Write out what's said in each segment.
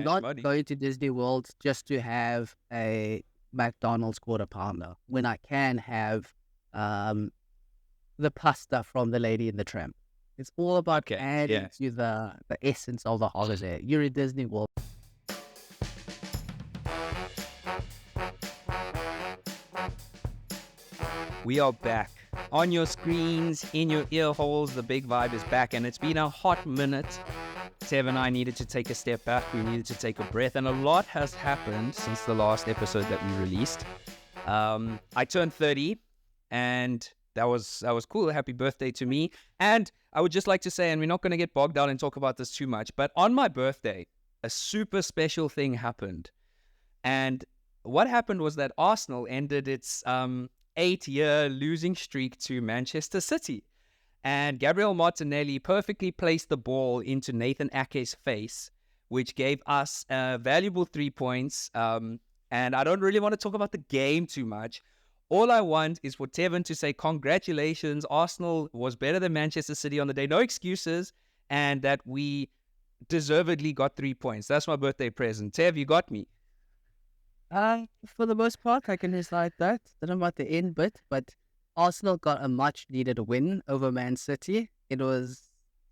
not money. going to Disney World just to have a McDonald's quarter pounder when I can have the pasta from the Lady in the Tramp. It's all about Okay, adding yeah. to the essence of the holiday. You're in Disney World. We are back. On your screens, in your ear holes, the big vibe is back, and it's been a hot minute. Tev and I needed to take a step back. We needed to take a breath, and a lot has happened since the last episode that we released. I turned 30, and that was cool. Happy birthday to me. And I would just like to say, and we're not going to get bogged down and talk about this too much, but on my birthday, a super special thing happened. And what happened was that Arsenal ended its 8-year losing streak to Manchester City. And Gabriel Martinelli perfectly placed the ball into Nathan Ake's face, which gave us valuable 3 points. And I don't really want to talk about the game too much. All I want is for Tevin to say, congratulations, Arsenal was better than Manchester City on the day. No excuses. And that we deservedly got 3 points. That's my birthday present. Tev, you got me. For the most part, I can decide that. I don't know about the end bit, but Arsenal got a much needed win over Man City. It was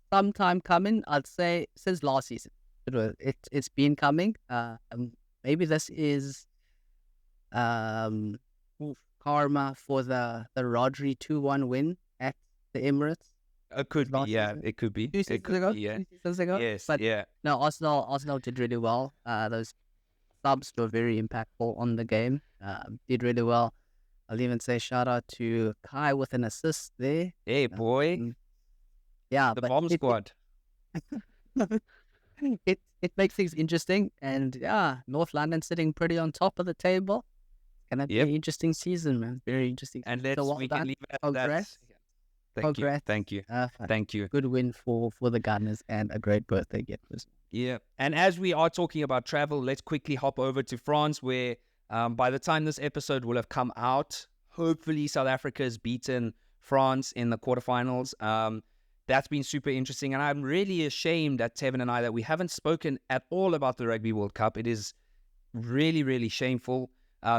some time coming, I'd say, since last season. It's been coming. Maybe this is karma for the Rodri 2-1 win at the Emirates. It could be, yeah. Season. It could be. 2 seasons ago? Yeah. 2 seasons ago? Yes, but yeah. No, Arsenal did really well. Those subs were very impactful on the game. Did really well. I'll even say shout out to Kai with an assist there. Hey, boy. Yeah, the bomb squad. It makes things interesting, and yeah, North London sitting pretty on top of the table. It's gonna be an interesting season, man. Very interesting. And we can leave it at that. Thank you. Thank you. Good win for the Gunners and a great birthday gift. Yeah. And as we are talking about travel, let's quickly hop over to France, where by the time this episode will have come out, hopefully South Africa has beaten France in the quarterfinals. That's been super interesting. And I'm really ashamed at Tevin and I that we haven't spoken at all about the Rugby World Cup. It is really, really shameful.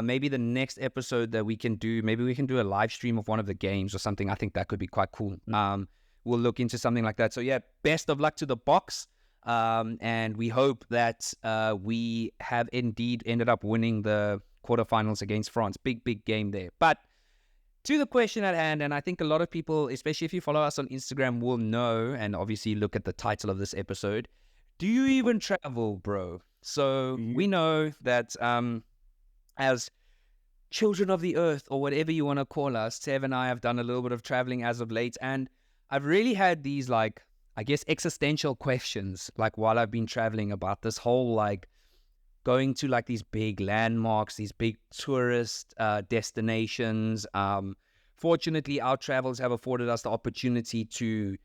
Maybe the next episode that we can do, maybe we can do a live stream of one of the games or something. I think that could be quite cool. We'll look into something like that. So yeah, best of luck to the Boks. And we hope that we have indeed ended up winning the quarterfinals against France. Big game there. But to the question at hand, and I think a lot of people, especially if you follow us on Instagram, will know, and obviously look at the title of this episode, do you even travel, bro? So we know that as children of the earth, or whatever you want to call us, Tev and I have done a little bit of traveling as of late, and I've really had these, like, I guess, existential questions, like, while I've been traveling, about this whole, like, going to, like, these big landmarks, these big tourist destinations. Fortunately, our travels have afforded us the opportunity to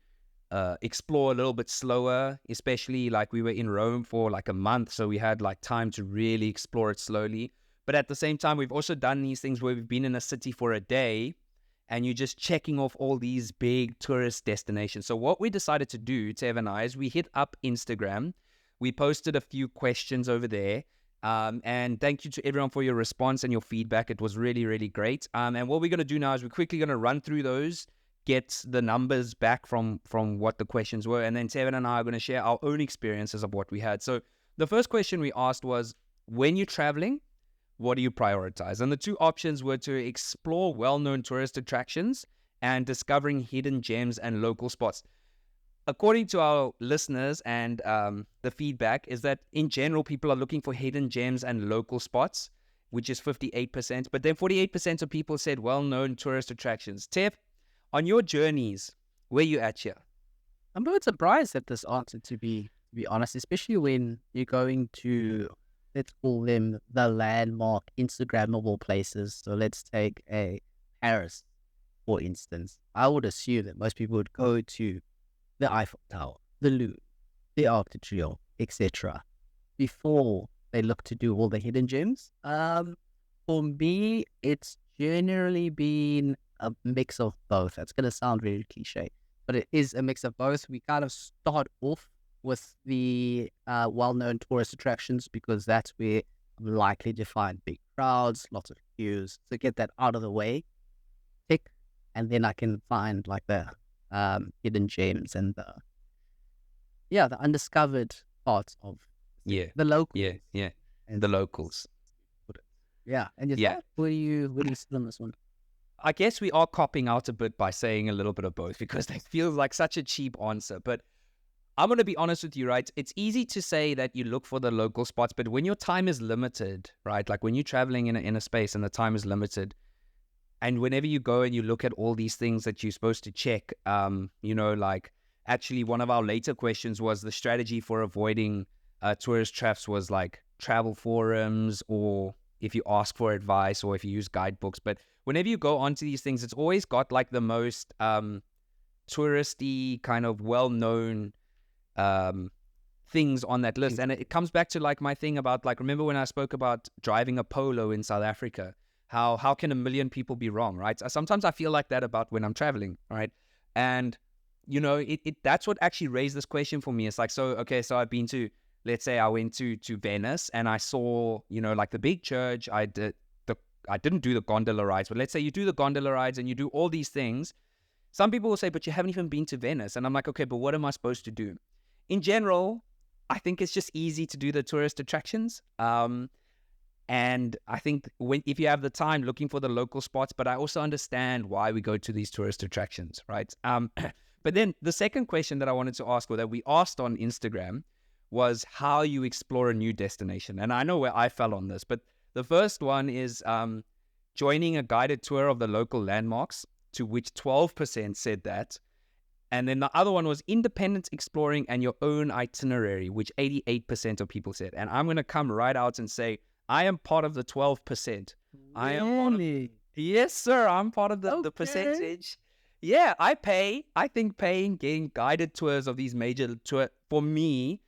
explore a little bit slower, especially, like, we were in Rome for like a month, so we had like time to really explore it slowly. But at the same time, we've also done these things where we've been in a city for a day and you're just checking off all these big tourist destinations. So what we decided to do, Tev and I, is we hit up Instagram. We posted a few questions over there. And thank you to everyone for your response and your feedback. It was really, really great. And what we're going to do now is we're quickly going to run through those, get the numbers back from what the questions were. And then Tev and I are going to share our own experiences of what we had. So the first question we asked was, when you're traveling, what do you prioritize? And the two options were to explore well-known tourist attractions and discovering hidden gems and local spots. According to our listeners and the feedback is that in general, people are looking for hidden gems and local spots, which is 58%. But then 48% of people said well-known tourist attractions. Tev, on your journeys, where you at here? I'm a bit surprised at this answer, to be honest, especially when you're going to, let's call them the landmark Instagrammable places. So let's take a Paris, for instance. I would assume that most people would go to the Eiffel Tower, the Louvre, the Arc de Triomphe, etc., before they look to do all the hidden gems. For me, it's generally been a mix of both. That's going to sound very cliche, but it is a mix of both. We kind of start off with the well-known tourist attractions because that's where I'm likely to find big crowds, lots of queues. So get that out of the way, tick, and then I can find like the hidden gems and the undiscovered parts of Yeah. the local. Yeah. And The locals. yeah, and Yeah. yourself, where do you sit on this one? I guess we are copping out a bit by saying a little bit of both because that feels like such a cheap answer. But I'm going to be honest with you, right? It's easy to say that you look for the local spots, but when your time is limited, right? Like when you're traveling in a space and the time is limited, and whenever you go and you look at all these things that you're supposed to check, like actually one of our later questions was the strategy for avoiding tourist traps was like travel forums, or if you ask for advice, or if you use guidebooks. But whenever you go onto these things, it's always got like the most touristy kind of well-known things on that list. And it comes back to like my thing about like, remember when I spoke about driving a Polo in South Africa? How can a million people be wrong, right? Sometimes I feel like that about when I'm traveling, right? And that's what actually raised this question for me. It's like, so I've been to, let's say I went to Venice and I saw, like the big church. I didn't do the gondola rides, but let's say you do the gondola rides and you do all these things. Some people will say, but you haven't even been to Venice. And I'm like, okay, but what am I supposed to do? In general, I think it's just easy to do the tourist attractions. And I think if you have the time, looking for the local spots, but I also understand why we go to these tourist attractions, right? But then the second question that I wanted to ask, or that we asked on Instagram, was how you explore a new destination. And I know where I fell on this, but the first one is joining a guided tour of the local landmarks, to which 12% said that. And then the other one was independent exploring and your own itinerary, which 88% of people said. And I'm going to come right out and say, I am part of the 12%. I am part of, yes, sir. I'm part of the percentage. Yeah, I pay. I think getting guided tours of these major tours, for me,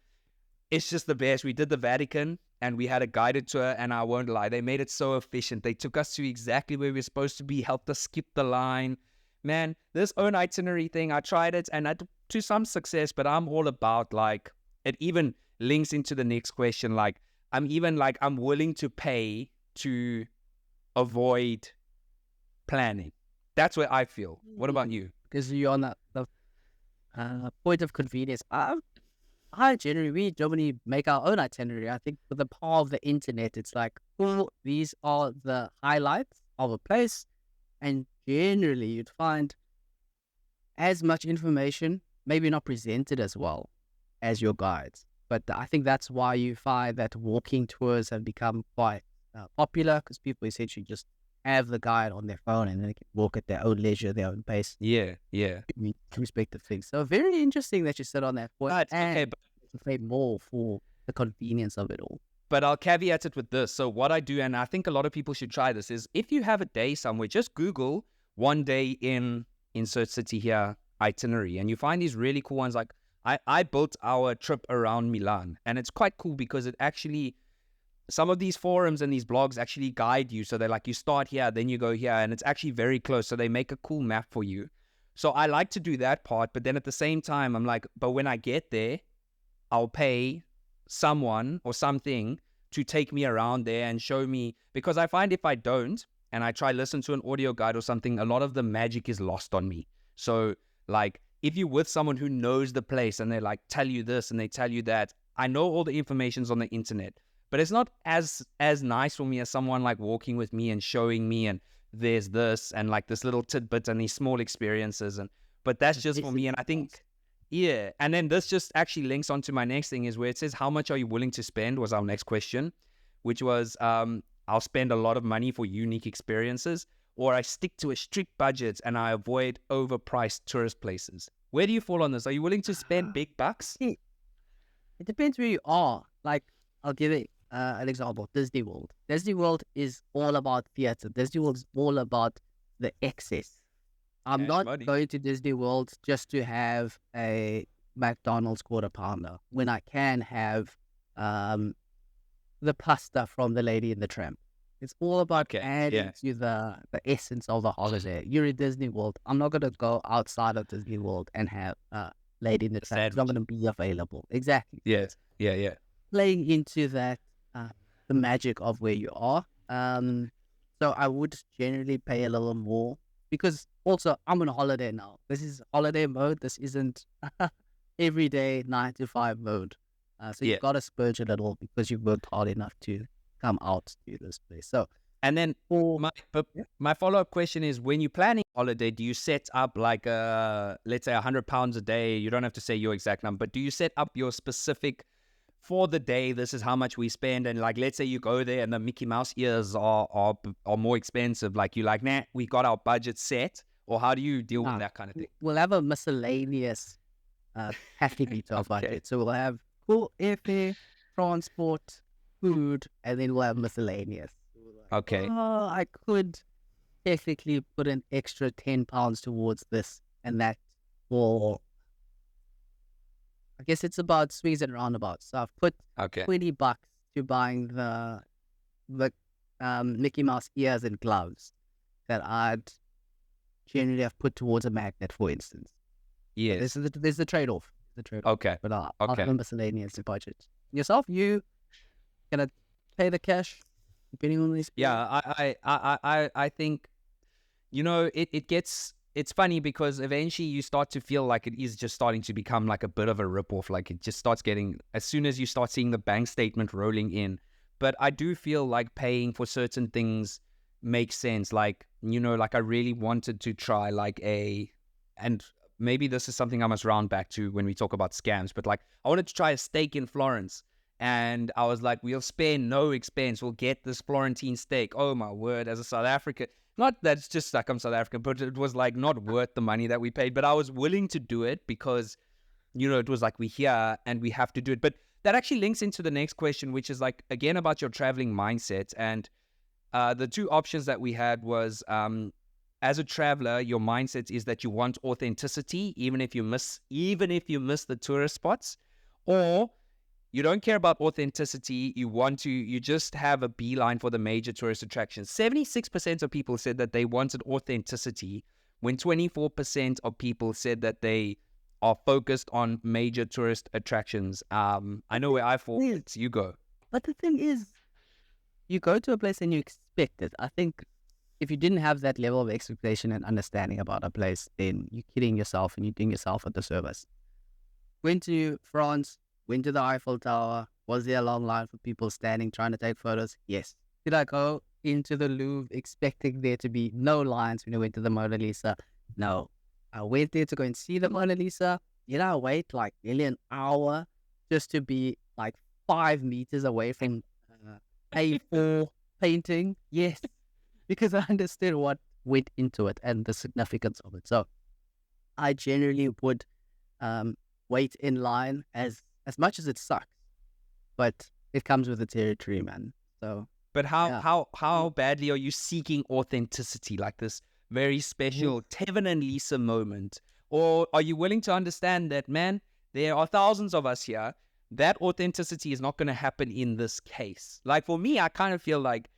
it's just the best. We did the Vatican and we had a guided tour, and I won't lie, they made it so efficient. They took us to exactly where we were supposed to be, helped us skip the line. Man, this own itinerary thing, I tried it and to some success, but I'm all about like, it even links into the next question. Like, I'm willing to pay to avoid planning. That's where I feel. What about you? Because you're on the point of convenience. I generally, we generally make our own itinerary. I think with the power of the internet, it's like, oh, these are the highlights of a place. And generally, you'd find as much information, maybe not presented as well as your guides. But I think that's why you find that walking tours have become quite popular, because people essentially just have the guide on their phone and they can walk at their own leisure, their own pace. Yeah. Respective things. So very interesting that you sit on that point. But, and okay, but to pay more for the convenience of it all. But I'll caveat it with this. So what I do, and I think a lot of people should try this, is if you have a day somewhere, just Google one day in insert city here itinerary, and you find these really cool ones. Like I built our trip around Milan, and it's quite cool because it actually, some of these forums and these blogs actually guide you. So they're like, you start here, then you go here, and it's actually very close. So they make a cool map for you. So I like to do that part, but then at the same time, I'm like, but when I get there, I'll pay someone or something to take me around there and show me, because I find if I don't and I try listen to an audio guide or something, a lot of the magic is lost on me. So like if you're with someone who knows the place and they like tell you this and they tell you that, I know all the information's on the internet, but it's not as nice for me as someone like walking with me and showing me, and there's this and like this little tidbit and these small experiences. But that's just for me. And I think, yeah. And then this just actually links onto my next thing, is where it says, how much are you willing to spend, was our next question, which was, I'll spend a lot of money for unique experiences, or I stick to a strict budget and I avoid overpriced tourist places. Where do you fall on this? Are you willing to spend big bucks? It depends where you are. Like, I'll give it an example. Disney World. Disney World is all about theater. Disney World is all about the excess. I'm not going to Disney World just to have a McDonald's quarter pounder when I can have the pasta from the Lady in the Tramp. It's all about adding to the essence of the holiday. You're in Disney World. I'm not going to go outside of Disney World and have late in the track. It's not going to be available. Exactly. Yes. Yeah. Playing into that, the magic of where you are. So I would generally pay a little more because also I'm on holiday now. This is holiday mode. This isn't everyday 9 to 5 mode. So Yeah. you've got to spurge a little because you've worked hard enough to come out to this place. So, And then for my follow-up question is, when you're planning a holiday, do you set up like let's say £100 a day? You don't have to say your exact number, but do you set up your specific for the day? This is how much we spend, and like let's say you go there and the Mickey Mouse ears are more expensive. Like you like, nah, we got our budget set, or how do you deal with that kind of thing? we'll have a miscellaneous package to our Okay. budget. So we'll have full airfare, transport, food, and then we'll have miscellaneous. Okay. I could technically put an extra £10 towards this and that for, I guess it's about swings and roundabouts. So I've put Okay. $20 to buying the Mickey Mouse ears and gloves that I'd generally have put towards a magnet, for instance. Yes. There's the trade-off. Okay. But I'll Okay. have a miscellaneous budget. Yourself, you gonna pay the cash depending on these? Yeah, I think, it's funny because eventually you start to feel like it is just starting to become like a bit of a ripoff. Like it just starts getting, as soon as you start seeing the bank statement rolling in. But I do feel like paying for certain things makes sense. Like, like I really wanted to try and maybe this is something I must round back to when we talk about scams, but like I wanted to try a steak in Florence. And I was like, we'll spare no expense. We'll get this Florentine steak. Oh, my word. As a South African, not that it's just like I'm South African, but it was like not worth the money that we paid. But I was willing to do it because, it was like we're here and we have to do it. But that actually links into the next question, which is like, again, about your traveling mindset. And the two options that we had was, as a traveler, your mindset is that you want authenticity, even if you miss the tourist spots, or you don't care about authenticity. You just have a beeline for the major tourist attractions. 76% of people said that they wanted authenticity, when 24% of people said that they are focused on major tourist attractions. I know where I fall. It's you go. But the thing is, you go to a place and you expect it. I think if you didn't have that level of expectation and understanding about a place, then you're kidding yourself and you're doing yourself a disservice. Went to France, went to the Eiffel Tower. Was there a long line for people standing trying to take photos? Yes. Did I go into the Louvre expecting there to be no lines when I went to the Mona Lisa? No. I went there to go and see the Mona Lisa. Did I wait like nearly an hour just to be like 5 meters away from A4 painting? Yes. Because I understood what went into it and the significance of it. So I generally would wait in line as much as it sucks, but it comes with the territory, man. So, but how badly are you seeking authenticity, like this very special Tev and Lisa moment, or are you willing to understand that, man, there are thousands of us here? That authenticity is not going to happen in this case. Like for me, I kind of feel like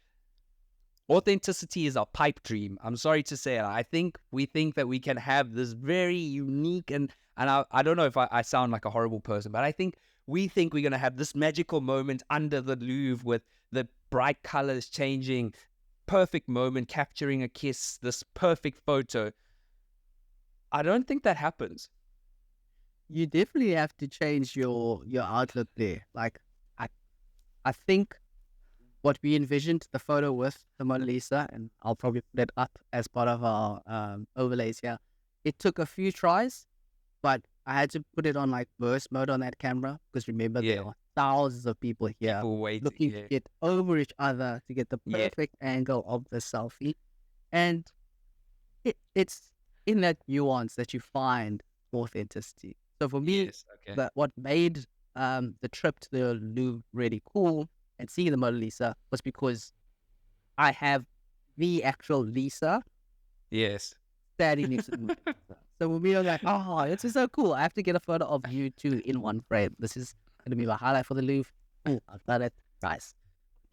authenticity is a pipe dream. I'm sorry to say it. We think that we can have this very unique and I don't know if I sound like a horrible person, but we think we're going to have this magical moment under the Louvre with the bright colors changing, perfect moment, capturing a kiss, this perfect photo. I don't think that happens. You definitely have to change your outlook there. Like, I think what we envisioned the photo with the Mona Lisa, and I'll probably put it up as part of our overlays here. It took a few tries, but I had to put it on like burst mode on that camera because remember there are thousands of people here looking to get over each other to get the perfect angle of the selfie, and it's in that nuance that you find authenticity. So for me, what made the trip to the Louvre really cool and seeing the Mona Lisa was because I have the actual Lisa. Yes. Standing next to the Mona Lisa. So when we were like, oh, this is so cool. I have to get a photo of you two in one frame. This is going to be my highlight for the Louvre. I've done it. Nice.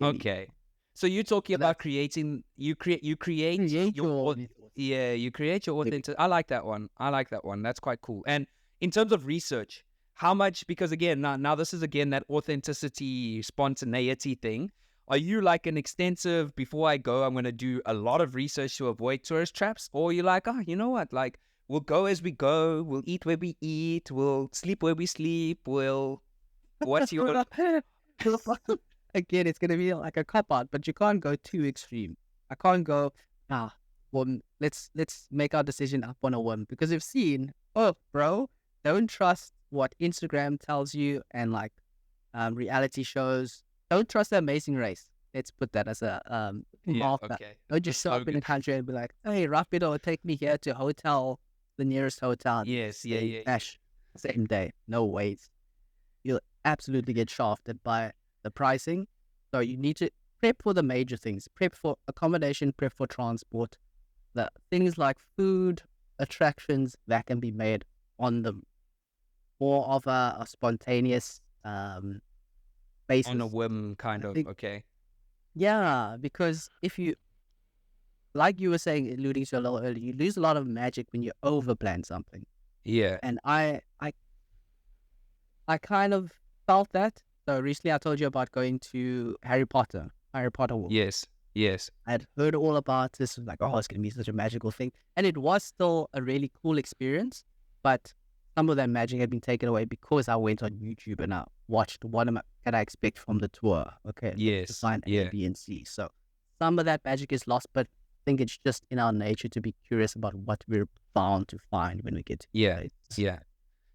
Okay. So you're talking about creating, you create your authentic. I like that one. That's quite cool. And in terms of research, how much, because again, now this is again that authenticity, spontaneity thing. Are you like an extensive, before I go, I'm going to do a lot of research to avoid tourist traps? Or you're like, oh, you know what? Like, we'll go as we go. We'll eat where we eat. We'll sleep where we sleep. What's your... Again, it's going to be like a cop out, but you can't go too extreme. I can't go, well, let's make our decision up on a whim, because we've seen, oh, bro, don't trust what Instagram tells you and like reality shows. Don't trust The Amazing Race. Let's put that as a marker. Okay. Don't just show up in a country and be like, hey, Rapido, take me here to hotel, the nearest hotel. Yes, yeah. Dash, same day, no waits. You'll absolutely get shafted by the pricing. So you need to prep for the major things. Prep for accommodation, prep for transport. The things like food, attractions, that can be made on the more of a spontaneous basis. On a whim, kind of, okay. Yeah, because if you, like you were saying, alluding to a little earlier, you lose a lot of magic when you overplan something. Yeah. And I kind of felt that. So recently I told you about going to Harry Potter World. Yes. I'd heard all about this, like, oh, it's going to be such a magical thing. And it was still a really cool experience, but some of that magic had been taken away because I went on YouTube and I watched what can I expect from the tour. Okay. Yes. To find A, B, and C. So some of that magic is lost, but I think it's just in our nature to be curious about what we're bound to find when we get to it. Yeah.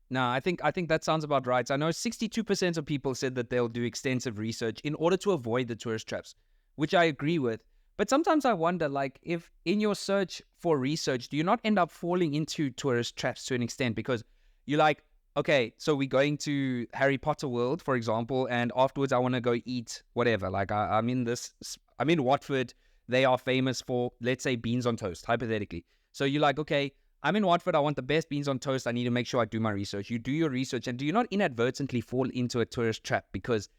No, I think that sounds about right. I know 62% of people said that they'll do extensive research in order to avoid the tourist traps, which I agree with. But sometimes I wonder, like, if in your search for research, do you not end up falling into tourist traps to an extent? Because you're like, okay, so we're going to Harry Potter World, for example, and afterwards I want to go eat whatever. Like, I'm in Watford. They are famous for, let's say, beans on toast, hypothetically. So you're like, okay, I'm in Watford. I want the best beans on toast. I need to make sure I do my research. You do your research, and do you not inadvertently fall into a tourist trap because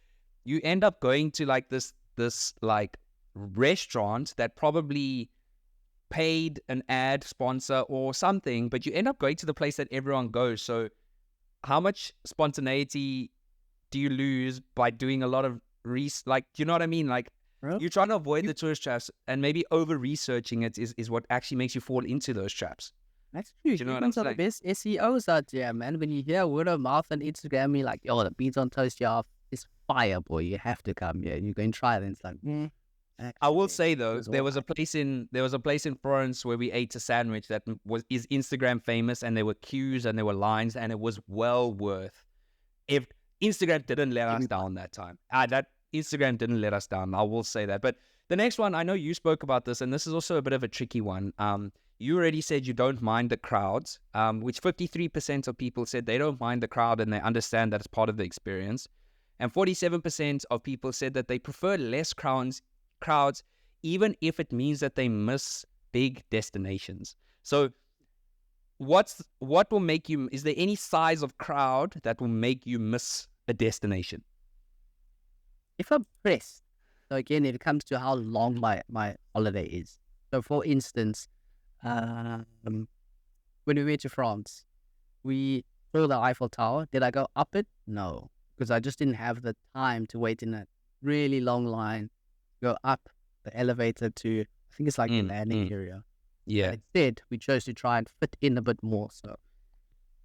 you end up going to like this like restaurant that probably paid an ad sponsor or something, but you end up going to the place that everyone goes. So how much spontaneity do you lose by doing a lot of like, do you know what I mean? Like, you're trying to avoid the tourist traps, and maybe over researching it is what actually makes you fall into those traps. That's true. Do you know what I'm saying? The best SEOs out there, man. When you hear word of mouth on Instagram, you're like, yo, the beans on toast job is fire, boy. You have to come here. You go and try it. And it's like, I will say though, there was a place in Florence where we ate a sandwich that is Instagram famous, and there were queues and there were lines, and it was well worth. If Instagram didn't let us down that time, that Instagram didn't let us down. I will say that. But the next one, I know you spoke about this, and this is also a bit of a tricky one. You already said you don't mind the crowds, which 53% of people said they don't mind the crowd and they understand that it's part of the experience. And 47% of people said that they prefer less crowds, even if it means that they miss big destinations. So what will make you, is there any size of crowd that will make you miss a destination? If I'm pressed, so again, it comes to how long my holiday is. So for instance, when we went to France, we saw the Eiffel Tower. Did I go up it? No, because I just didn't have the time to wait in a really long line, go up the elevator to, I think it's like the landing area. Yeah. And instead, we chose to try and fit in a bit more. So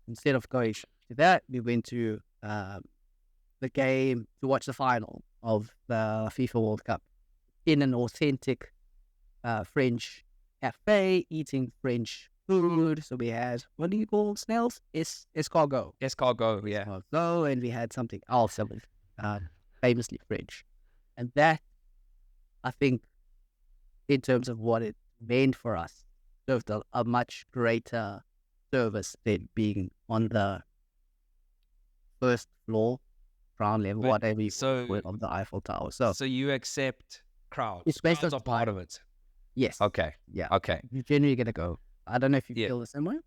instead of going to that, we went to the game to watch the final of the FIFA World Cup in an authentic French cafe, eating French food. So we had, what do you call snails? Escargot. Escargot, yeah. Escargot, and we had something else that was famously French. And that, I think, in terms of what it meant for us, served a much greater service than being on the first floor, ground level, whatever you call it, of the Eiffel Tower. So you accept crowds. It's based crowds on are part of it. Yes. Okay. Yeah. Okay. You're generally going to go. I don't know if you feel the same way.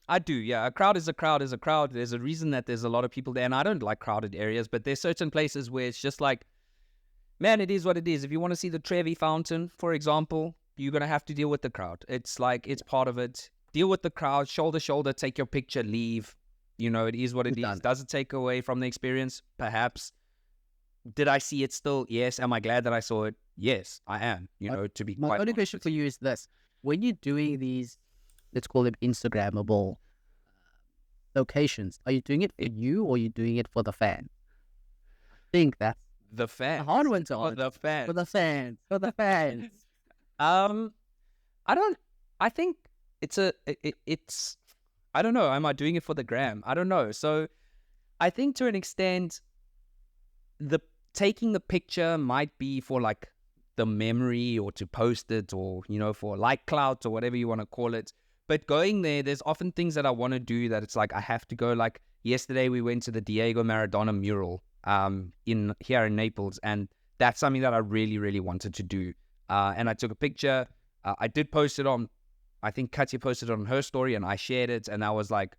I do, yeah. A crowd is a crowd is a crowd. There's a reason that there's a lot of people there, and I don't like crowded areas, but there's certain places where it's just like, man, it is what it is. If you want to see the Trevi Fountain, for example, you're going to have to deal with the crowd. It's like, it's part of it. Deal with the crowd, shoulder, take your picture, leave. it is what it is. Does it take away from the experience? Perhaps. Did I see it still? Yes. Am I glad that I saw it? Yes, I am. To be My quite only question for you is this: when you're doing these, let's call them Instagrammable locations, are you doing it for you or are you doing it for the fan? I think that's the fans. a hard one to For answer. the fans. For the fans. For the fans. I don't. I think it's it's. I don't know. Am I doing it for the gram? I don't know. So, I think to an extent, the taking the picture might be for like the memory or to post it or for like clout or whatever you want to call it. But going there's often things that I want to do that it's like I have to go. Like yesterday we went to the Diego Maradona mural in here in Naples, and that's something that I really, really wanted to do. And I took a picture. I did post it on, I think Katya posted it on her story, and I shared it, and I was like,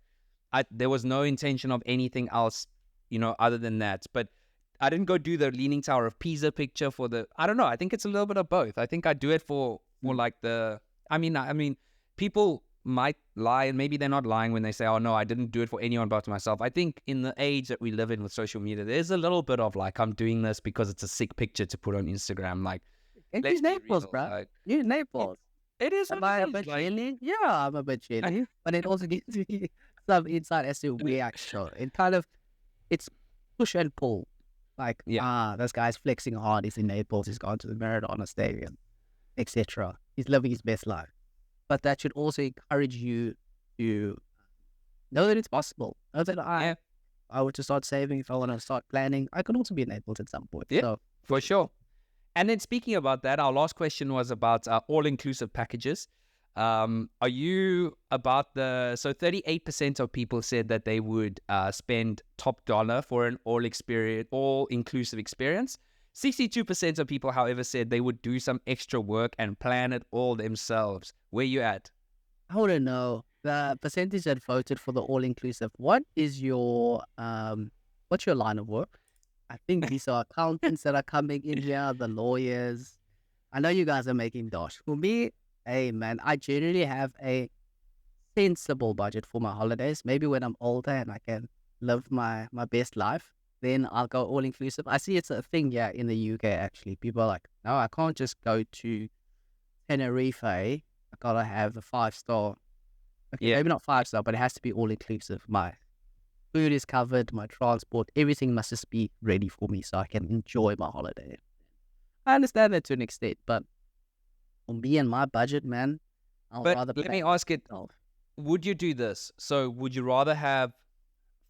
there was no intention of anything else, other than that. But I didn't go do the Leaning Tower of Pisa picture for I don't know. I think it's a little bit of both. I think I do it for like I mean, people might lie, and maybe they're not lying when they say, oh no, I didn't do it for anyone but myself. I think in the age that we live in with social media, there's a little bit of like, I'm doing this because it's a sick picture to put on Instagram. Like, It is Naples, bro. Like, You're Naples. It is. Am I a bit chilly? Yeah, I'm a bit chilly. But it also gives me some insight as to reaction. It kind of, it's push and pull. Like, this guy's flexing hard. He's in Naples. He's gone to the Maradona Stadium, etc. He's living his best life. But that should also encourage you to know that it's possible. Know that I were to start saving, if I want to start planning, I could also be in Naples at some point. Yeah, so, for sure. And then speaking about that, our last question was about all-inclusive packages. Are you about so 38% of people said that they would spend top dollar for an all-inclusive experience. 62% of people, however, said they would do some extra work and plan it all themselves. Where you at? I wouldn't know. The percentage that voted for the all-inclusive, what is your, what's your line of work? I think these are accountants that are coming in here, the lawyers. I know you guys are making dosh. For me, hey man, I generally have a sensible budget for my holidays. Maybe when I'm older and I can live my best life, then I'll go all-inclusive. I see it's a thing here in the UK, actually. People are like, no, I can't just go to Tenerife. I gotta have the 5-star. Okay, maybe not 5-star, but it has to be all-inclusive. My food is covered, my transport, everything must just be ready for me so I can enjoy my holiday. I understand that to an extent, but for me and my budget, man, let me ask it, would you do this? So would you rather have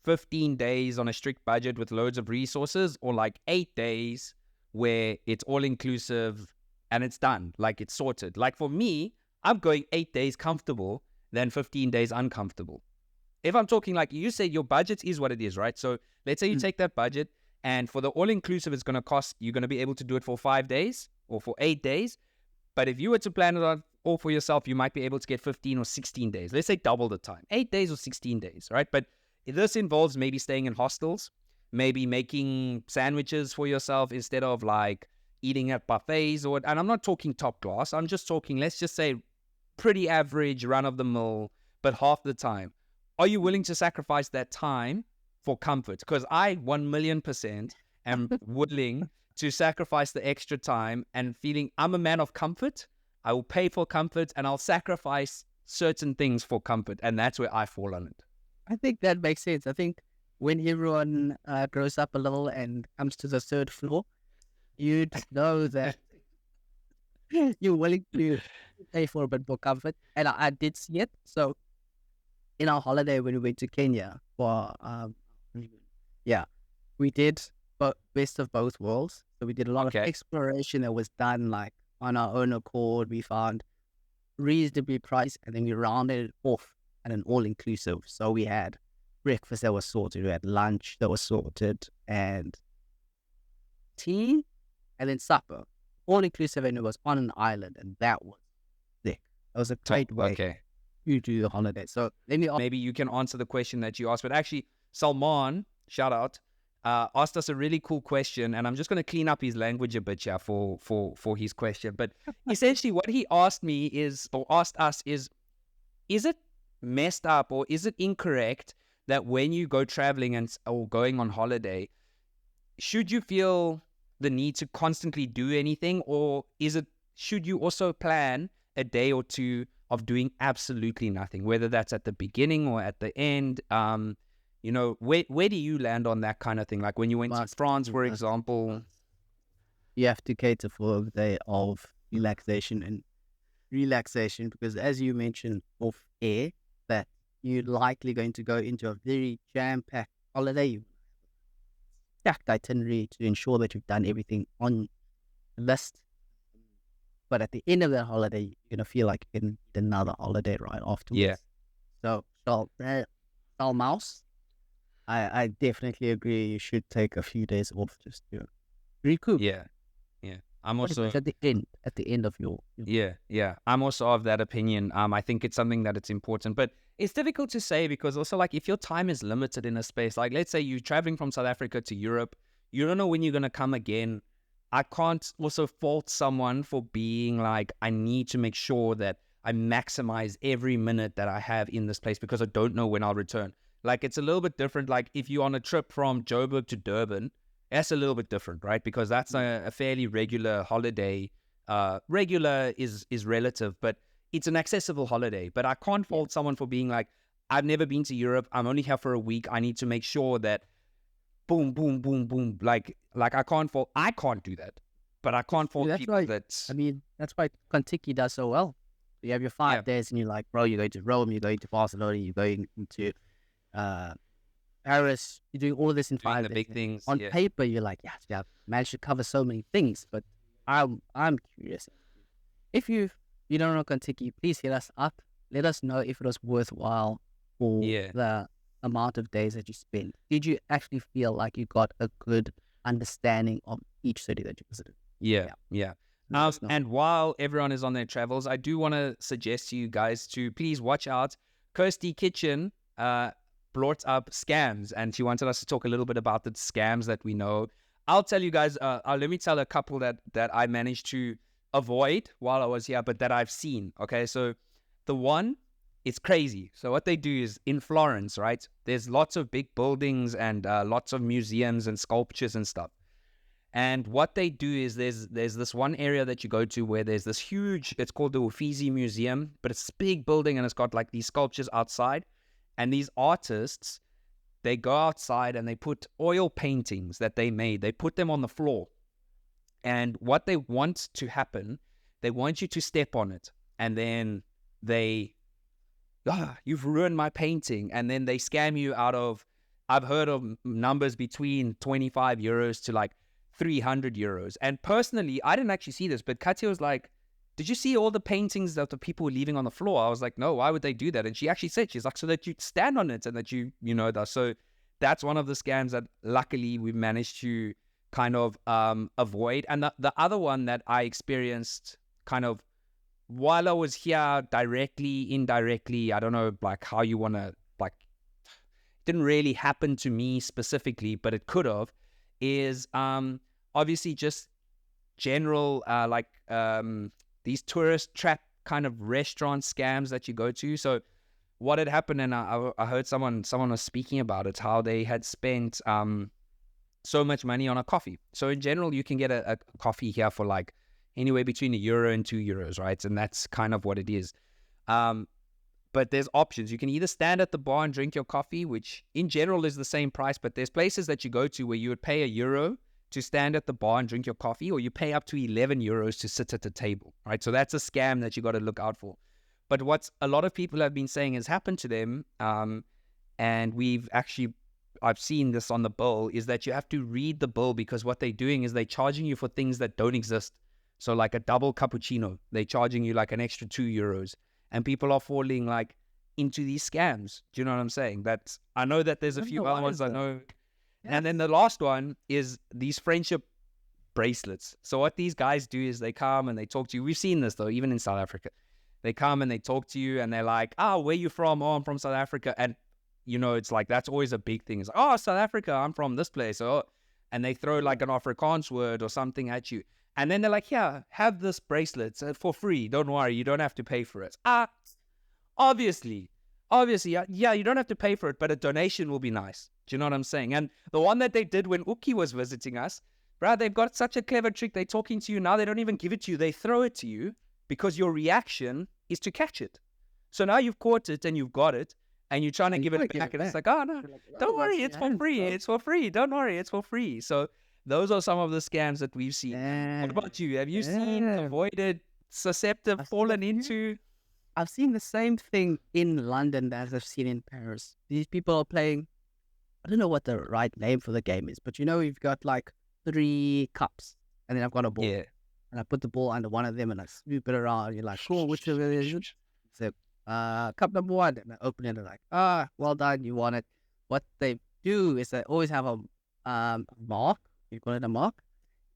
15 days on a strict budget with loads of resources, or like 8 days where it's all-inclusive and it's done, like it's sorted? Like for me, I'm going 8 days comfortable than 15 days uncomfortable. If I'm talking like you said, your budget is what it is, right? So let's say you take that budget, and for the all-inclusive, it's going to cost, you're going to be able to do it for 5 days or for 8 days. But if you were to plan it out all for yourself, you might be able to get 15 or 16 days. Let's say double the time, 8 days or 16 days, right? But this involves maybe staying in hostels, maybe making sandwiches for yourself instead of like eating at buffets, and I'm not talking top class. I'm just talking, let's just say pretty average, run of the mill, but half the time. Are you willing to sacrifice that time for comfort? Because I 1,000,000% am willing to sacrifice the extra time and feeling I'm a man of comfort. I will pay for comfort and I'll sacrifice certain things for comfort. And that's where I fall on it. I think that makes sense. I think when everyone grows up a little and comes to the 3rd floor, you'd know that you're willing to pay for a bit more comfort. And I did see it. So in our holiday when we went to Kenya for we did best of both worlds. So we did a lot of exploration that was done like on our own accord. We found reasonably priced, and then we rounded it off at an all-inclusive. So we had breakfast that was sorted, we had lunch that was sorted, and tea, and then supper. All-inclusive, and it was on an island, and that was sick. That was a great way you do the holiday. So let me maybe you can answer the question that you asked. But actually, Salman, shout out, asked us a really cool question, and I'm just going to clean up his language a bit here for his question. But essentially, what he asked us is it messed up or is it incorrect that when you go traveling or going on holiday, should you feel the need to constantly do anything, or should you also plan a day or two of doing absolutely nothing, whether that's at the beginning or at the end? Where do you land on that kind of thing? Like when you went to France, for example, you have to cater for a day of relaxation, because as you mentioned off air, that you're likely going to go into a very jam-packed holiday, stacked itinerary to ensure that you've done everything on the list. But at the end of that holiday, you're going to feel like in another holiday right afterwards. Yeah. So, Mouse, I definitely agree. You should take a few days off just to recoup. Yeah. I'm also at the end of your yeah. I'm also of that opinion. I think it's something that it's important, but it's difficult to say because also like if your time is limited in a space, like let's say you're traveling from South Africa to Europe, you don't know when you're going to come again. I can't also fault someone for being like, I need to make sure that I maximize every minute that I have in this place because I don't know when I'll return. Like it's a little bit different. Like if you're on a trip from Joburg to Durban, that's a little bit different, right? Because that's a fairly regular holiday. Regular is relative, but it's an accessible holiday. But I can't fault someone for being like, I've never been to Europe. I'm only here for a week. I need to make sure that boom, boom, boom, boom. Like I can't do that. But I can't fault people that's why Kontiki does so well. You have your 5 days and you're like, bro, you're going to Rome, you're going to Barcelona, you're going to Paris, you're doing all of this in 5 days. Big things. On paper, you're like, yeah, managed to cover so many things. But I'm curious. If you don't know Kontiki, please hit us up. Let us know if it was worthwhile for the amount of days that you spent. Did you actually feel like you got a good understanding of each city that you visited? Yeah. And while everyone is on their travels, I do want to suggest to you guys to please watch out. Kirsty Kitchen brought up scams, and she wanted us to talk a little bit about the scams that we know. I'll tell you guys, let me tell a couple that I managed to avoid while I was here, but that I've seen. Okay, so the one, it's crazy. So what they do is in Florence, right? There's lots of big buildings and lots of museums and sculptures and stuff. And what they do is there's this one area that you go to where there's this huge, it's called the Uffizi Museum, but it's a big building and it's got like these sculptures outside. And these artists, they go outside and they put oil paintings that they made, they put them on the floor. And what they want to happen, they want you to step on it. And then you've ruined my painting. And then they scam you out of, I've heard of numbers between 25 euros to like 300 euros. And personally, I didn't actually see this, but Katya was like, did you see all the paintings that the people were leaving on the floor? I was like, no, why would they do that? And she actually said, she's like, so that you stand on it and that you know that. So that's one of the scams that luckily we managed to kind of avoid. And the other one that I experienced kind of while I was here, directly, indirectly, I don't know, like how you want to, like, it didn't really happen to me specifically, but it could have, is obviously just general these tourist trap kind of restaurant scams that you go to. So what had happened, and I heard someone was speaking about it, how they had spent so much money on a coffee. So in general, you can get a coffee here for like anywhere between €1 and €2, right? And that's kind of what it is. But there's options. You can either stand at the bar and drink your coffee, which in general is the same price, but there's places that you go to where you would pay €1 to stand at the bar and drink your coffee, or you pay up to €11 to sit at the table, right? So that's a scam that you got to look out for. But what a lot of people have been saying has happened to them, and I've seen this on the bill, is that you have to read the bill, because what they're doing is they're charging you for things that don't exist. So like a double cappuccino, they're charging you like an extra €2. And people are falling like into these scams. Do you know what I'm saying? I know that there's a few other ones I know. Yes. And then the last one is these friendship bracelets. So what these guys do is they come and they talk to you. We've seen this though, even in South Africa. They come and they talk to you and they're like, oh, where you from? Oh, I'm from South Africa. And you know, it's like, that's always a big thing. It's like, oh, South Africa, I'm from this place. Oh, and they throw like an Afrikaans word or something at you. And then they're like, yeah, have this bracelet for free. Don't worry, you don't have to pay for it. Obviously, obviously, yeah, you don't have to pay for it, but a donation will be nice. Do you know what I'm saying? And the one that they did when Uki was visiting us, bro, they've got such a clever trick. They're talking to you now. They don't even give it to you. They throw it to you because your reaction is to catch it. So now you've caught it and you've got it, and you're trying to give it back. And it's like, oh, no, don't worry. It's for free. It's for free. Don't worry. It's for free. So those are some of the scams that we've seen. What about you? Have you seen, avoided, susceptible, fallen into? I've seen the same thing in London as I've seen in Paris. These people are playing, I don't know what the right name for the game is, but you've got like 3 cups, and then I've got a ball. Yeah. And I put the ball under one of them and I swoop it around. You're like, cool, which of it is it? So, cup number 1. And I open it and like, well done, you won it. What they do is they always have a mark. You call it a mark?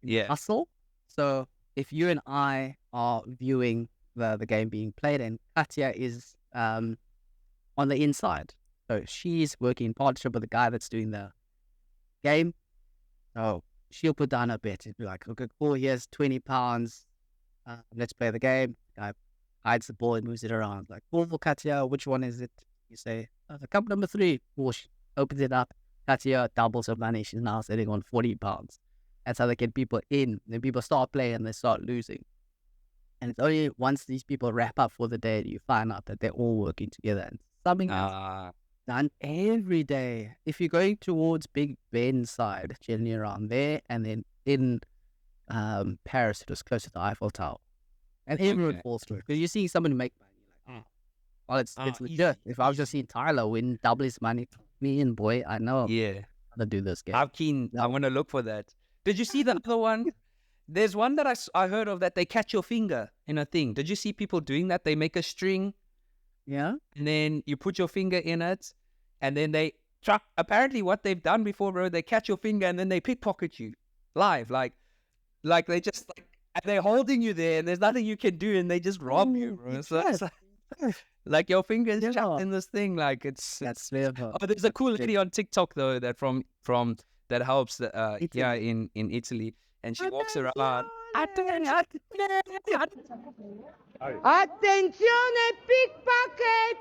Yeah. Hustle. So if you and I are viewing the game being played, and Katya is on the inside. So she's working in partnership with the guy that's doing the game. So she'll put down her bet. It'd be like, okay, cool, here's £20. Let's play the game. Guy hides the ball and moves it around. Like, cool, Katya, which one is it? You say, the cup number 3. Well, she opens it up. Katya doubles her money. She's now sitting on £40. That's how they get people in. Then people start playing and they start losing. And it's only once these people wrap up for the day that you find out that they're all working together. And something that's done every day. If you're going towards Big Ben side, generally around there, and then in Paris, it was close to the Eiffel Tower. And everyone falls through. Because you're seeing somebody make money. You're like, well, it's legit. If I was just seeing Tyler win double his money, me and boy, I know how to do this game. I'm keen. I want to look for that. Did you see the other one? There's one that I heard of that they catch your finger in a thing. Did you see people doing that? They make a string. Yeah. And then you put your finger in it. And then they truck. Apparently what they've done before, bro, they catch your finger and then they pickpocket you live. Like they just and they're holding you there and there's nothing you can do and they just rob you, bro. So it's like your fingers trapped in this thing. Like that's clever. Oh, there's a cool lady on TikTok though that from that helps here in Italy. And she walks around. Attenzione pickpocket!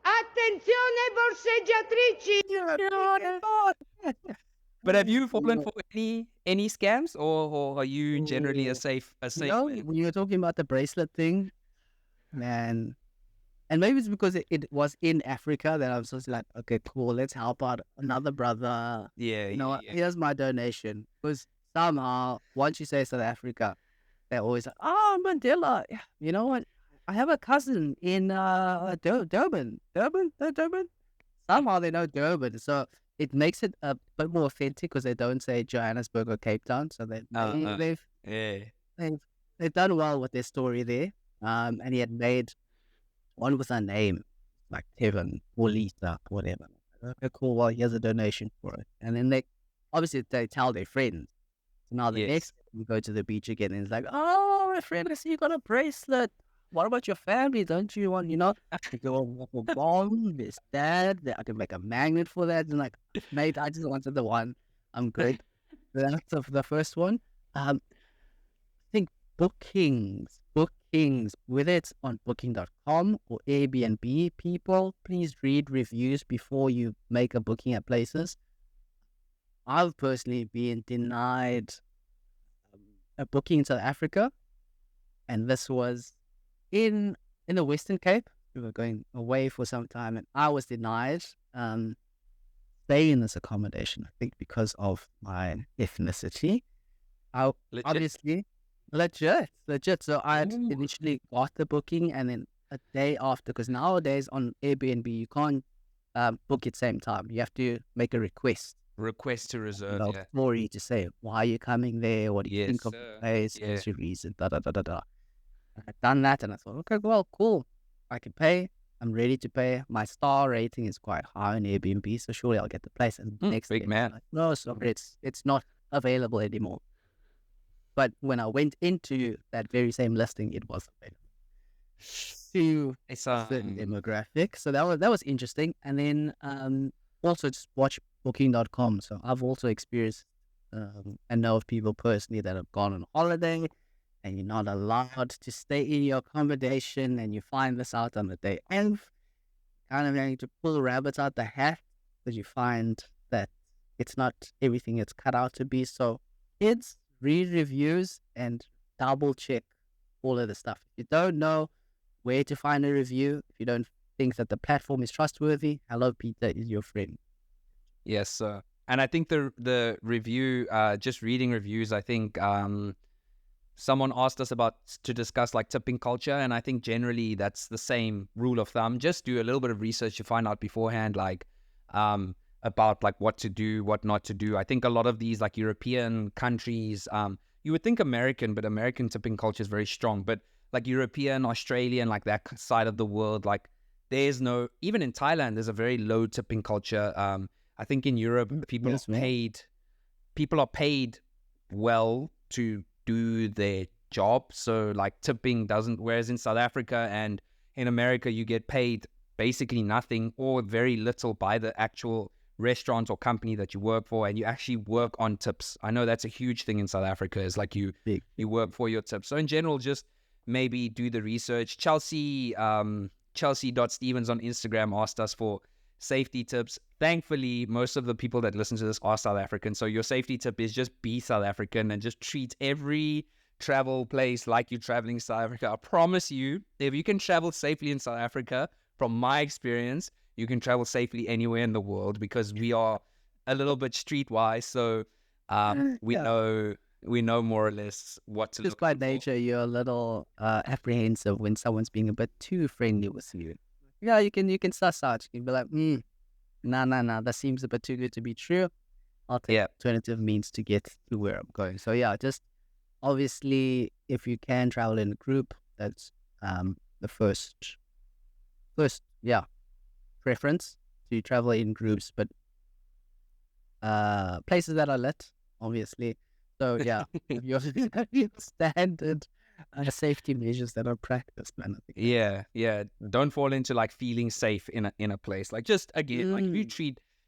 Attenzione borseggiatrici! But have you fallen for any scams, or are you generally a safe man? When you're talking about the bracelet thing, man, and maybe it's because it was in Africa that I was just like, okay, cool, let's help out another brother. Yeah. Here's my donation. Because somehow, once you say South Africa, they're always like, oh, Mandela. You know what? I have a cousin in Durban. Durban? Somehow they know Durban. So it makes it a bit more authentic because they don't say Johannesburg or Cape Town. So they've done well with their story there. And he had made one with a name, like Tev or Lisa, whatever. Okay, cool. Well, here's a donation for it. And then they tell their friends. So now the next we go to the beach again, and it's like, oh, my friend, I see you got a bracelet. What about your family? Don't you want, to go for bomb, this, that? I can make a magnet for that. And like, mate, I just wanted the one. I'm good. That's the first one. I think bookings, whether it's on booking.com or Airbnb, people, please read reviews before you make a booking at places. I've personally been denied a booking in South Africa, and this was in the Western Cape. We were going away for some time, and I was denied staying in this accommodation, I think because of my ethnicity. Obviously, legit. So I initially got the booking, and then a day after, because nowadays on Airbnb, you can't book at the same time. You have to make a request to reserve. Story to say, why are you coming there? What do you think of the place? What's your reason? I've done that, and I thought, okay, well, cool. I can pay. I'm ready to pay. My star rating is quite high on Airbnb, so surely I'll get the place. And next big day, man. like, no, sorry, it's not available anymore. But when I went into that very same listing, it was available to a certain demographic. So that was interesting. And then also just watch booking.com. So I've also experienced and know of people personally that have gone on holiday and you're not allowed to stay in your accommodation, and you find this out on the day of. kind of having to pull rabbits out the hat because you find that it's not everything it's cut out to be. So kids, read reviews and double check all of the stuff. If you don't know where to find a review, if you don't think that the platform is trustworthy, Hello Peter is your friend. Yes, sir. And I think the review, just reading reviews, I think someone asked us to discuss like tipping culture, and I think generally that's the same rule of thumb. Just do a little bit of research to find out beforehand, like about like what to do, what not to do. I think a lot of these like European countries, you would think American, but American tipping culture is very strong. But like European, Australian, like that side of the world, like there's no, even in Thailand, there's a very low tipping culture. I think in Europe, people are paid well to do their job. So like tipping doesn't, whereas in South Africa and in America, you get paid basically nothing or very little by the actual restaurant or company that you work for, and you actually work on tips. I know that's a huge thing in South Africa, is like you work for your tips. So in general, just maybe do the research. Chelsea Stevens on Instagram asked us for safety tips. Thankfully, most of the people that listen to this are South African. So your safety tip is just be South African and just treat every travel place like you're traveling to South Africa. I promise you, if you can travel safely in South Africa, from my experience, you can travel safely anywhere in the world, because we are a little bit streetwise. So we know more or less what to just look by for. nature, you're a little apprehensive when someone's being a bit too friendly with you. Yeah, you can suss out. You can be like, nah, that seems a bit too good to be true. I'll take alternative means to get to where I'm going. So yeah, just obviously, if you can travel in a group, that's the first preference to travel in groups, but places that are lit, obviously. So yeah, your standard safety measures that are practiced, man. I think Yeah. Don't fall into like feeling safe in a place. Like just again, like if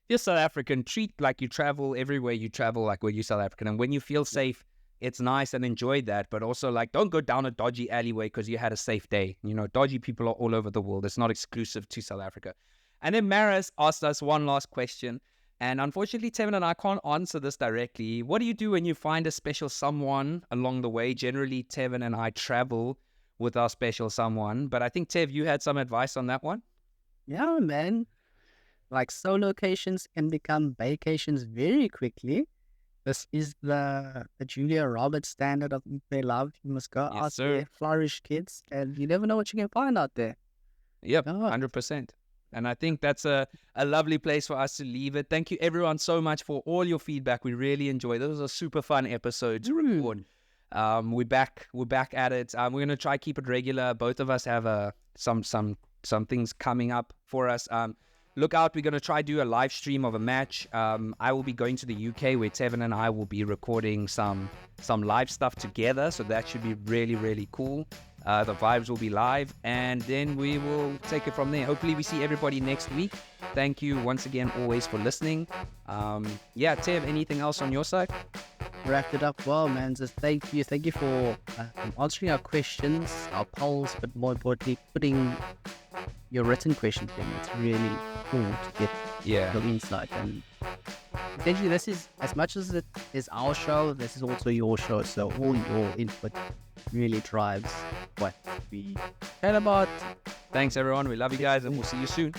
you're South African, treat like you travel everywhere you travel, like when you're South African. And when you feel safe, it's nice and enjoy that. But also like don't go down a dodgy alleyway because you had a safe day. You know, dodgy people are all over the world. It's not exclusive to South Africa. And then Maris asked us one last question. And unfortunately, Tevin and I can't answer this directly. What do you do when you find a special someone along the way? Generally, Tevin and I travel with our special someone. But I think, Tev, you had some advice on that one? Yeah, man. Like solo locations can become vacations very quickly. This is the Julia Roberts standard of they love. You must go out there, flourish, kids, and you never know what you can find out there. Yep, 100%. And I think that's a lovely place for us to leave it. Thank you, everyone, so much for all your feedback. We really enjoyed it. This was a super fun episode to record. We're back at it. We're going to try keep it regular. Both of us have some things coming up for us. Look out, we're going to try do a live stream of a match. I will be going to the UK where Tevin and I will be recording some live stuff together. So that should be really, really cool. The vibes will be live, and then we will take it from there. Hopefully we see everybody next week. Thank you once again always for listening. Tev, anything else on your side? Wrapped it up well, man. Just thank you for answering our questions, our polls, but more importantly, putting your written questions in. It's really cool to get your insight. And essentially, this is, as much as it is our show, this is also your show. So all your input really drives what we chat about. Thanks, everyone. We love you guys, and we'll see you soon.